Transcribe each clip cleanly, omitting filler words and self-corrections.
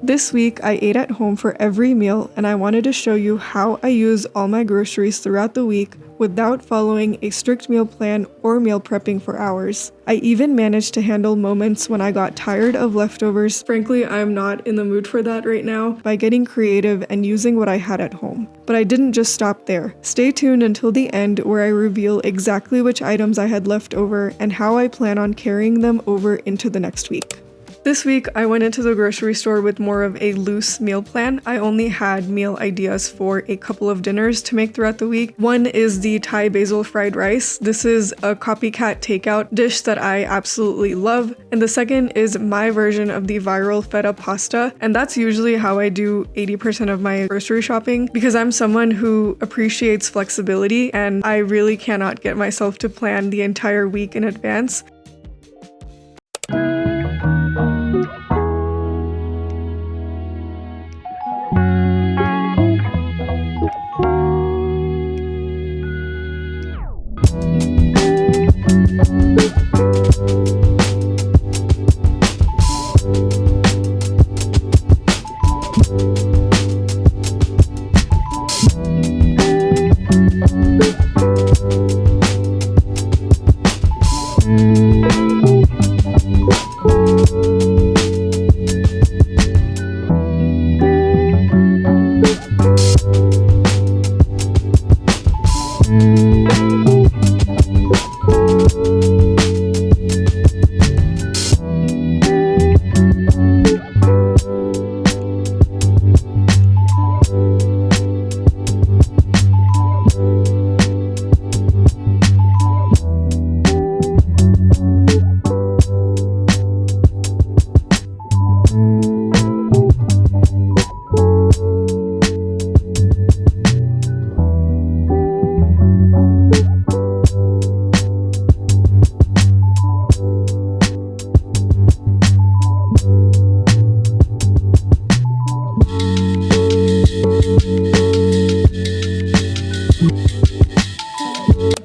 This week, I ate at home for every meal, and I wanted to show you how I use all my groceries throughout the week without following a strict meal plan or meal prepping for hours. I even managed to handle moments when I got tired of leftovers. Frankly, I'm not in the mood for that right now, by getting creative and using what I had at home. But I didn't just stop there. Stay tuned until the end where I reveal exactly which items I had left over and how I plan on carrying them over into the next week. This week, I went into the grocery store with more of a loose meal plan. I only had meal ideas for a couple of dinners to make throughout the week. One is the Thai basil fried rice. This is a copycat takeout dish that I absolutely love. And the second is my version of the viral feta pasta. And that's usually how I do 80% of my grocery shopping, because I'm someone who appreciates flexibility and I really cannot get myself to plan the entire week in advance.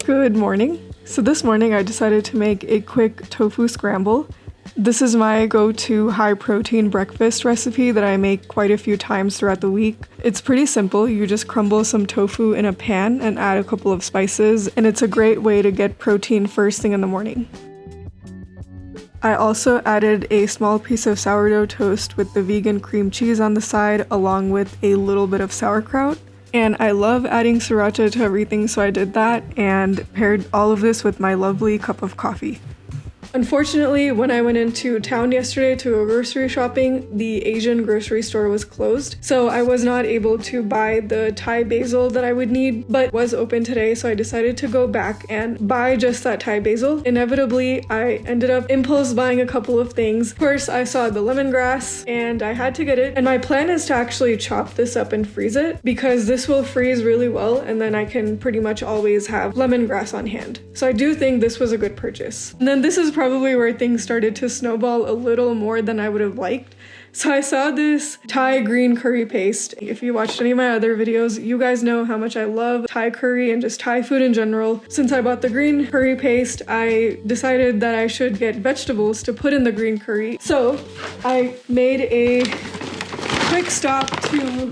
Good morning. So this morning I decided to make a quick tofu scramble. This is my go-to high protein breakfast recipe that I make quite a few times throughout the week. It's pretty simple. You just crumble some tofu in a pan and add a couple of spices, and it's a great way to get protein first thing in the morning. I also added a small piece of sourdough toast with the vegan cream cheese on the side, along with a little bit of sauerkraut. And I love adding sriracha to everything, so I did that and paired all of this with my lovely cup of coffee. Unfortunately, when I went into town yesterday to go grocery shopping, the Asian grocery store was closed, so I was not able to buy the Thai basil that I would need, but was open today, so I decided to go back and buy just that Thai basil. Inevitably, I ended up impulse buying a couple of things. First, I saw the lemongrass, and I had to get it, and my plan is to actually chop this up and freeze it, because this will freeze really well, and then I can pretty much always have lemongrass on hand. So I do think this was a good purchase. And then this is probably where things started to snowball a little more than I would have liked. So I saw this Thai green curry paste. If you watched any of my other videos, you guys know how much I love Thai curry and just Thai food in general. Since I bought the green curry paste, I decided that I should get vegetables to put in the green curry. So I made a quick stop to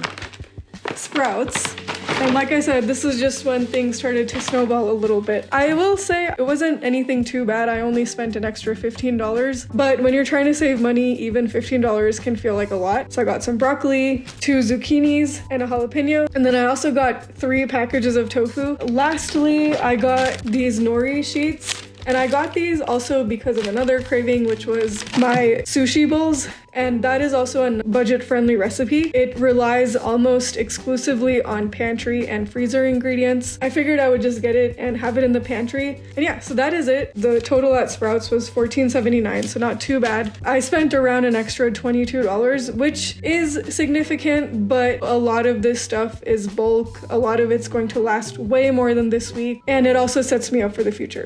Sprouts. And like I said, this is just when things started to snowball a little bit. I will say it wasn't anything too bad. I only spent an extra $15, but when you're trying to save money, even $15 can feel like a lot. So I got some broccoli, 2 zucchinis, and a jalapeno. And then I also got 3 packages of tofu. Lastly, I got these nori sheets. And I got these also because of another craving, which was my sushi bowls. And that is also a budget-friendly recipe. It relies almost exclusively on pantry and freezer ingredients. I figured I would just get it and have it in the pantry. And yeah, so that is it. The total at Sprouts was $14.79, so not too bad. I spent around an extra $22, which is significant, but a lot of this stuff is bulk. A lot of it's going to last way more than this week, and it also sets me up for the future.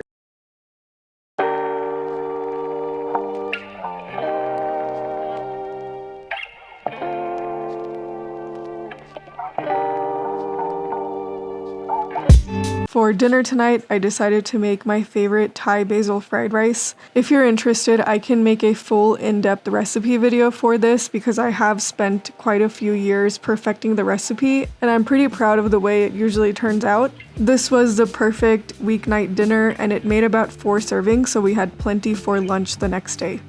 For dinner tonight, I decided to make my favorite Thai basil fried rice. If you're interested, I can make a full in-depth recipe video for this because I have spent quite a few years perfecting the recipe, and I'm pretty proud of the way it usually turns out. This was the perfect weeknight dinner, and it made about 4 servings, so we had plenty for lunch the next day.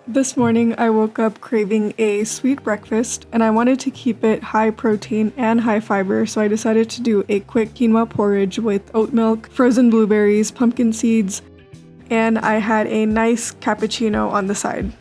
This morning I woke up craving a sweet breakfast and I wanted to keep it high protein and high fiber, so I decided to do a quick quinoa porridge with oat milk, frozen blueberries, pumpkin seeds, and I had a nice cappuccino on the side.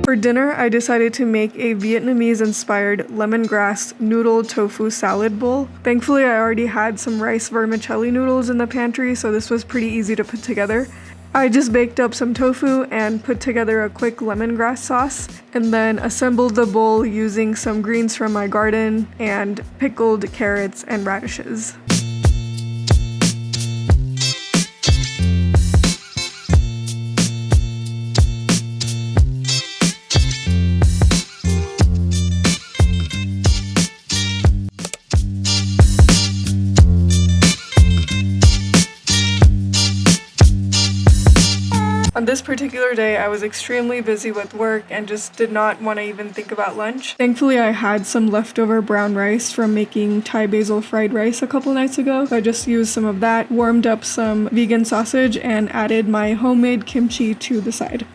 For dinner, I decided to make a Vietnamese-inspired lemongrass noodle tofu salad bowl. Thankfully, I already had some rice vermicelli noodles in the pantry, so this was pretty easy to put together. I just baked up some tofu and put together a quick lemongrass sauce, and then assembled the bowl using some greens from my garden and pickled carrots and radishes. On this particular day, I was extremely busy with work and just did not want to even think about lunch. Thankfully, I had some leftover brown rice from making Thai basil fried rice a couple nights ago. So I just used some of that, warmed up some vegan sausage, and added my homemade kimchi to the side.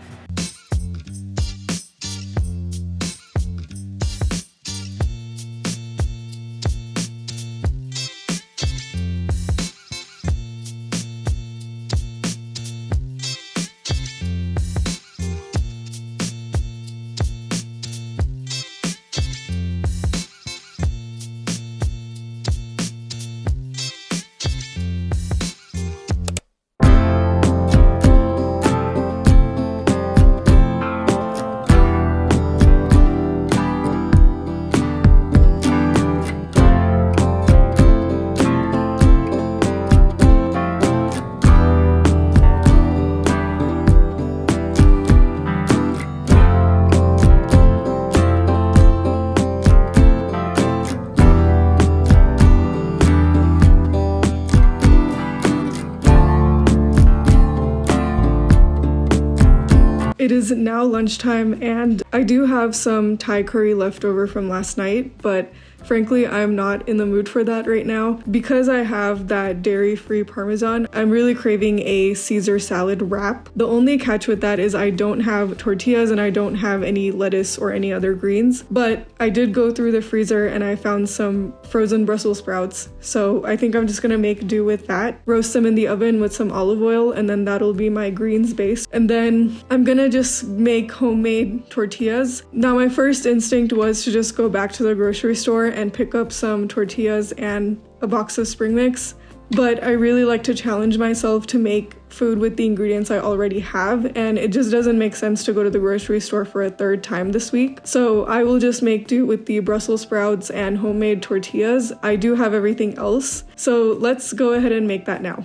It is now lunchtime and I do have some Thai curry left over from last night, but frankly, I'm not in the mood for that right now. Because I have that dairy-free Parmesan, I'm really craving a Caesar salad wrap. The only catch with that is I don't have tortillas and I don't have any lettuce or any other greens, but I did go through the freezer and I found some frozen Brussels sprouts. So I think I'm just gonna make do with that, roast them in the oven with some olive oil, and then that'll be my greens base. And then I'm gonna just make homemade tortillas. Now my first instinct was to just go back to the grocery store and pick up some tortillas and a box of spring mix, but I really like to challenge myself to make food with the ingredients I already have, and it just doesn't make sense to go to the grocery store for a third time this week. So I will just make do with the Brussels sprouts and homemade tortillas. I do have everything else, so let's go ahead and make that now.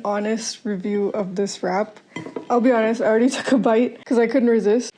honest review of this wrap. I'll be honest, I already took a bite because I couldn't resist.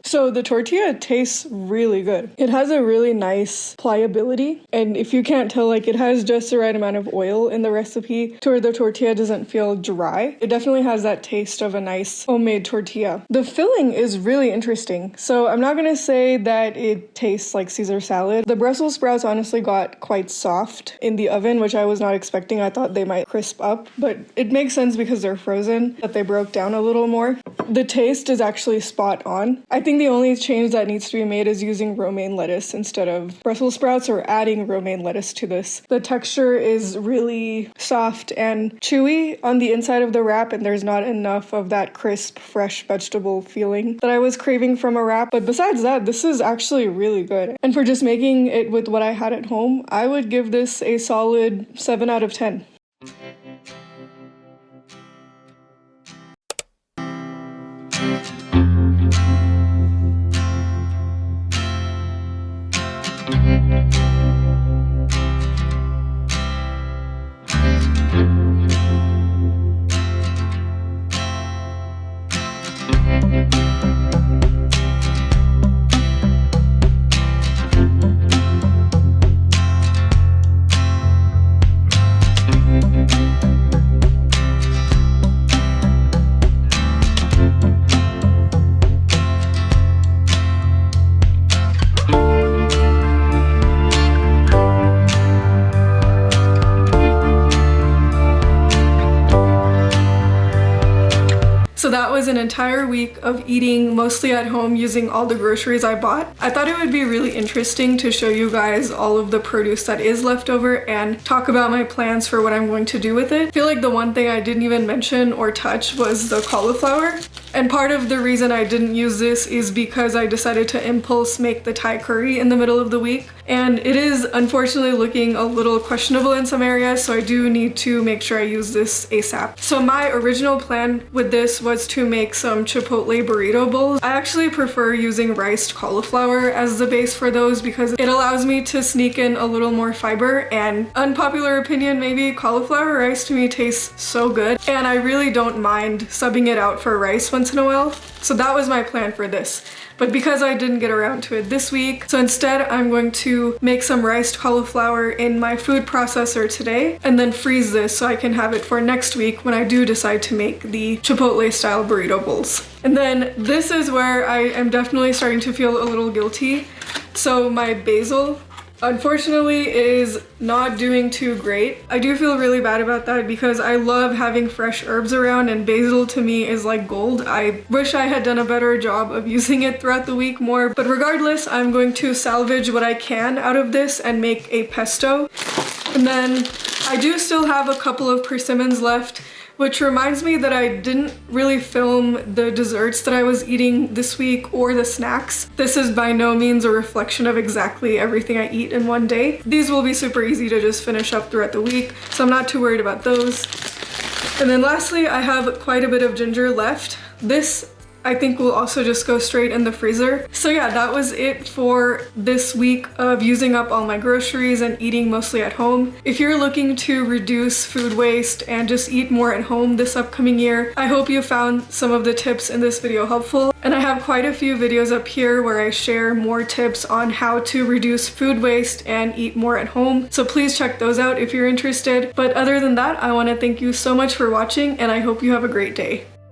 So the tortilla tastes really good. It has a really nice pliability, and if you can't tell, like, it has just the right amount of oil in the recipe to where the tortilla doesn't feel dry. It definitely has that taste of a nice homemade tortilla. The filling is really interesting. So I'm not gonna say that it tastes like Caesar salad. The Brussels sprouts honestly got quite soft in the oven, which I was not expecting. I thought they might crisp up, but it makes sense because they're frozen that they broke down a little more. The taste is actually spot on. I think the only change that needs to be made is using romaine lettuce instead of Brussels sprouts, or adding romaine lettuce to this. The texture is really soft and chewy on the inside of the wrap, and there's not enough of that crisp, fresh vegetable feeling that I was craving from a wrap. But besides that, this is actually really good. And for just making it with what I had at home, I would give this a solid 7 out of 10. So that was an entire week of eating mostly at home using all the groceries I bought. I thought it would be really interesting to show you guys all of the produce that is left over and talk about my plans for what I'm going to do with it. I feel like the one thing I didn't even mention or touch was the cauliflower. And part of the reason I didn't use this is because I decided to impulse make the Thai curry in the middle of the week. And it is unfortunately looking a little questionable in some areas, so I do need to make sure I use this ASAP. So my original plan with this was to make some chipotle burrito bowls. I actually prefer using riced cauliflower as the base for those because it allows me to sneak in a little more fiber, and unpopular opinion maybe, cauliflower rice to me tastes so good, and I really don't mind subbing it out for rice once in a while. So that was my plan for this. But because I didn't get around to it this week, so instead I'm going to make some riced cauliflower in my food processor today and then freeze this so I can have it for next week when I do decide to make the Chipotle style burrito bowls. And then this is where I am definitely starting to feel a little guilty. So my basil, unfortunately, is not doing too great. I do feel really bad about that because I love having fresh herbs around, and basil to me is like gold. I wish I had done a better job of using it throughout the week more, but regardless, I'm going to salvage what I can out of this and make a pesto. And then I do still have a couple of persimmons left, which reminds me that I didn't really film the desserts that I was eating this week or the snacks. This is by no means a reflection of exactly everything I eat in one day. These will be super easy to just finish up throughout the week, so I'm not too worried about those. And then lastly, I have quite a bit of ginger left. This I think will also just go straight in the freezer. So yeah, that was it for this week of using up all my groceries and eating mostly at home. If you're looking to reduce food waste and just eat more at home this upcoming year, I hope you found some of the tips in this video helpful. And I have quite a few videos up here where I share more tips on how to reduce food waste and eat more at home. So please check those out if you're interested. But other than that, I want to thank you so much for watching, and I hope you have a great day.